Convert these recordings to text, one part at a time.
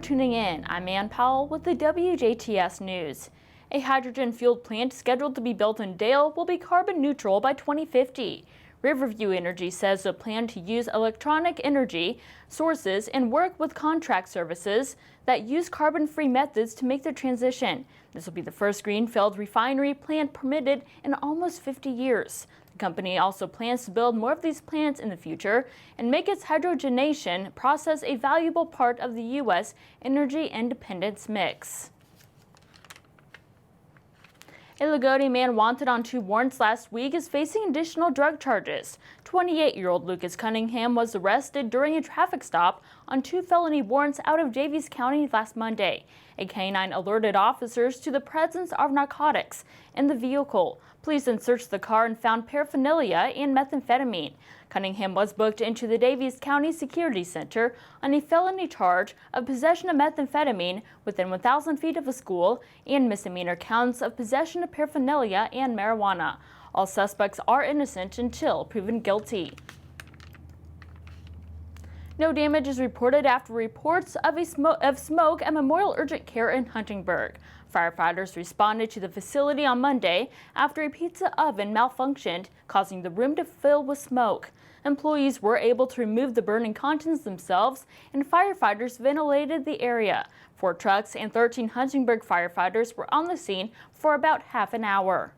tuning in. I'm Ann Powell with the WJTS News. A hydrogen-fueled plant scheduled to be built in Dale will be carbon neutral by 2050. Riverview Energy says they plan to use electronic energy sources and work with contract services that use carbon-free methods to make the transition. This will be the first greenfield refinery plant permitted in almost 50 years. The company also plans to build more of these plants in the future and make its hydrogenation process a valuable part of the U.S. energy independence mix. A Lagodi man wanted on 2 warrants last week is facing additional drug charges. 28-year-old Lucas Cunningham was arrested during a traffic stop on 2 felony warrants out of Davies County last Monday. A canine alerted officers to the presence of narcotics in the vehicle. Police then searched the car and found paraphernalia and methamphetamine. Cunningham was booked into the Davies County Security Center on a felony charge of possession of methamphetamine within 1,000 feet of a school and misdemeanor counts of possession of paraphernalia and marijuana. All suspects are innocent until proven guilty. No damage is reported after reports of smoke at Memorial Urgent Care in Huntingburg. Firefighters responded to the facility on Monday after a pizza oven malfunctioned, causing the room to fill with smoke. Employees were able to remove the burning contents themselves, and firefighters ventilated the area. 4 trucks and 13 Huntingburg firefighters were on the scene for about half an hour.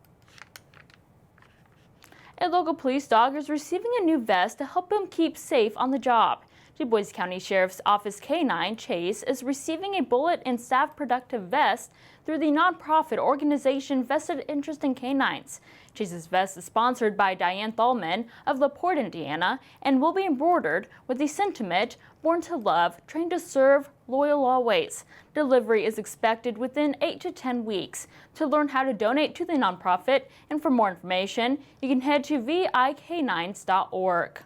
A local police dog is receiving a new vest to help him keep safe on the job. Du Bois County Sheriff's Office K-9 Chase is receiving a bullet and staff protective vest through the nonprofit organization Vested Interest in Canines. Chase's vest is sponsored by Diane Thalman of LaPorte, Indiana, and will be embroidered with the sentiment, "Born to love, trained to serve, loyal always." Delivery is expected within 8 to 10 weeks. To learn how to donate to the nonprofit and for more information, you can head to VIK9s.org.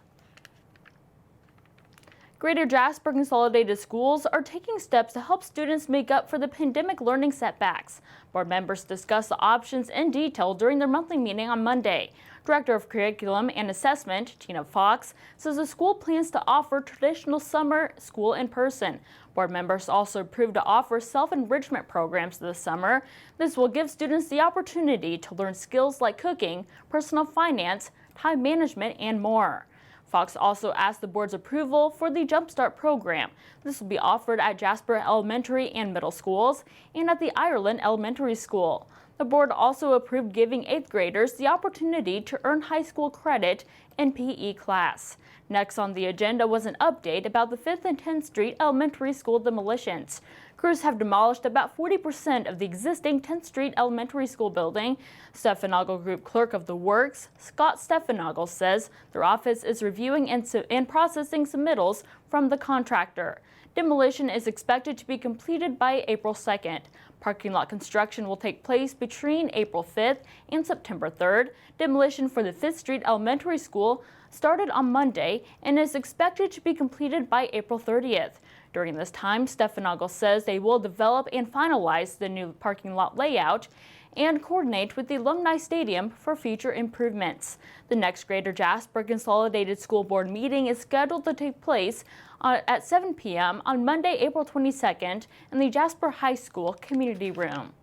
Greater Jasper Consolidated Schools are taking steps to help students make up for the pandemic learning setbacks. Board members discussed the options in detail during their monthly meeting on Monday. Director of Curriculum and Assessment, Tina Fox, says the school plans to offer traditional summer school in person. Board members also approved to offer self-enrichment programs this summer. This will give students the opportunity to learn skills like cooking, personal finance, time management, and more. Fox also asked the board's approval for the Jumpstart program. This will be offered at Jasper Elementary and Middle Schools and at the Ireland Elementary School. The board also approved giving 8th graders the opportunity to earn high school credit in PE class. Next on the agenda was an update about the 5th and 10th Street Elementary School demolitions. Crews have demolished about 40% of the existing 10th Street Elementary School building. Steffenagel Group Clerk of the Works, Scott Steffenagel, says their office is reviewing and processing submittals from the contractor. Demolition is expected to be completed by April 2nd. Parking lot construction will take place between April 5th and September 3rd. Demolition for the 5th Street Elementary School started on Monday and is expected to be completed by April 30th. During this time, Steffenagel says they will develop and finalize the new parking lot layout and coordinate with the Alumni Stadium for future improvements. The next Greater Jasper Consolidated School Board meeting is scheduled to take place at 7 p.m. on Monday, April 22nd in the Jasper High School Community Room.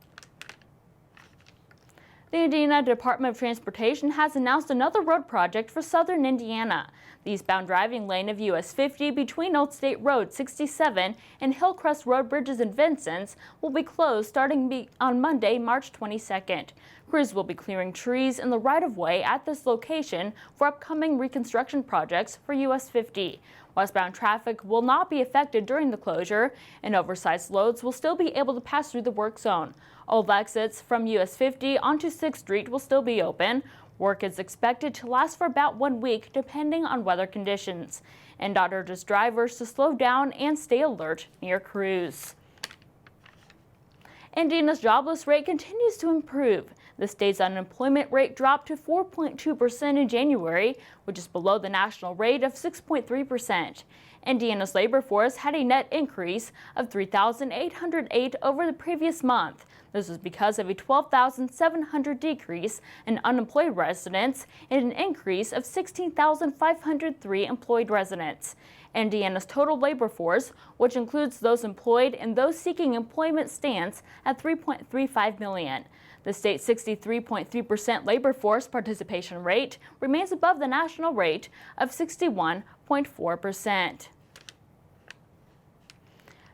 The Indiana Department of Transportation has announced another road project for southern Indiana. The eastbound driving lane of US 50 between Old State Road 67 and Hillcrest Road bridges in Vincennes will be closed starting on Monday, March 22nd. Crews will be clearing trees in the right-of-way at this location for upcoming reconstruction projects for US 50. Westbound traffic will not be affected during the closure, and oversized loads will still be able to pass through the work zone. All exits from US 50 onto 6th Street will still be open. Work is expected to last for about 1 week, depending on weather conditions. NDOT urges drivers to slow down and stay alert near crews. Indiana's jobless rate continues to improve. The state's unemployment rate dropped to 4.2% in January, which is below the national rate of 6.3%. Indiana's labor force had a net increase of 3,808 over the previous month. This was because of a 12,700 decrease in unemployed residents and an increase of 16,503 employed residents. Indiana's total labor force, which includes those employed and those seeking employment, stands at 3.35 million. The state's 63.3% labor force participation rate remains above the national rate of 61.4%.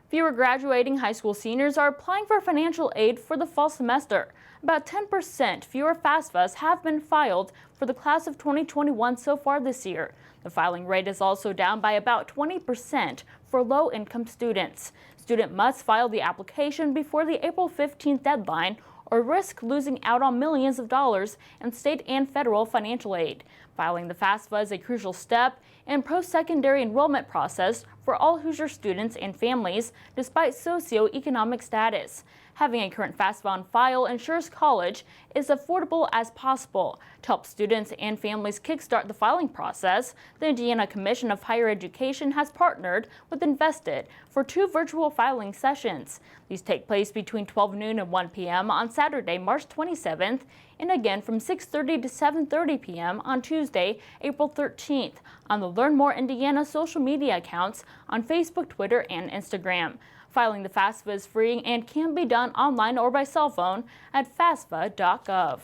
Fewer graduating high school seniors are applying for financial aid for the fall semester. About 10% fewer FAFSAs have been filed for the class of 2021 so far this year. The filing rate is also down by about 20% for low-income students. Students must file the application before the April 15th deadline or risk losing out on millions of dollars in state and federal financial aid. Filing the FAFSA is a crucial step in post-secondary enrollment process for all Hoosier students and families, despite socioeconomic status. Having a current FAFSA on file ensures college is affordable as possible. To help students and families kickstart the filing process, the Indiana Commission of Higher Education has partnered with Invested for 2 virtual filing sessions. These take place between 12 noon and 1 p.m. on Saturday, March 27th, and again from 6:30 to 7:30 p.m. on Tuesday, April 13th, on the Learn More Indiana social media accounts on Facebook, Twitter, and Instagram. Filing the FAFSA is free and can be done online or by cell phone at FAFSA.gov.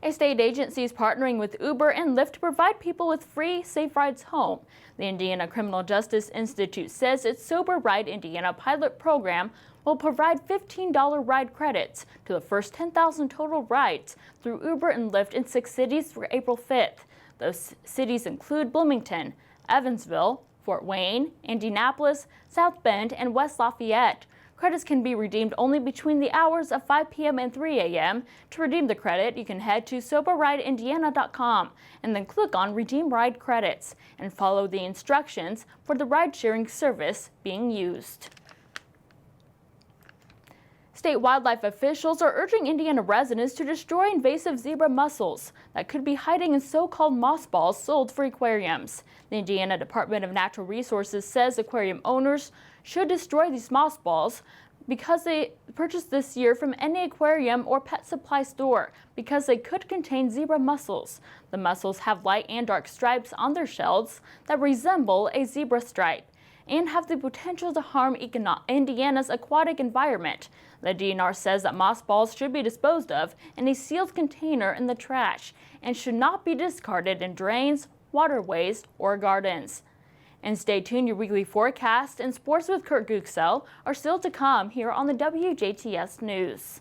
A state agency is partnering with Uber and Lyft to provide people with free, safe rides home. The Indiana Criminal Justice Institute says its Sober Ride Indiana pilot program will provide $15 ride credits to the first 10,000 total rides through Uber and Lyft in 6 cities through April 5th. Those cities include Bloomington, Evansville, Fort Wayne, Indianapolis, South Bend, and West Lafayette. Credits can be redeemed only between the hours of 5 p.m. and 3 a.m. To redeem the credit, you can head to SoberRideIndiana.com and then click on Redeem Ride Credits and follow the instructions for the ride-sharing service being used. State wildlife officials are urging Indiana residents to destroy invasive zebra mussels that could be hiding in so-called mothballs sold for aquariums. The Indiana Department of Natural Resources says aquarium owners should destroy these mothballs because they purchased this year from any aquarium or pet supply store because they could contain zebra mussels. The mussels have light and dark stripes on their shells that resemble a zebra stripe and have the potential to harm Indiana's aquatic environment. The DNR says that mothballs should be disposed of in a sealed container in the trash and should not be discarded in drains, waterways, or gardens. And stay tuned, your weekly forecast and sports with Kurt Guxell are still to come here on the WJTS News.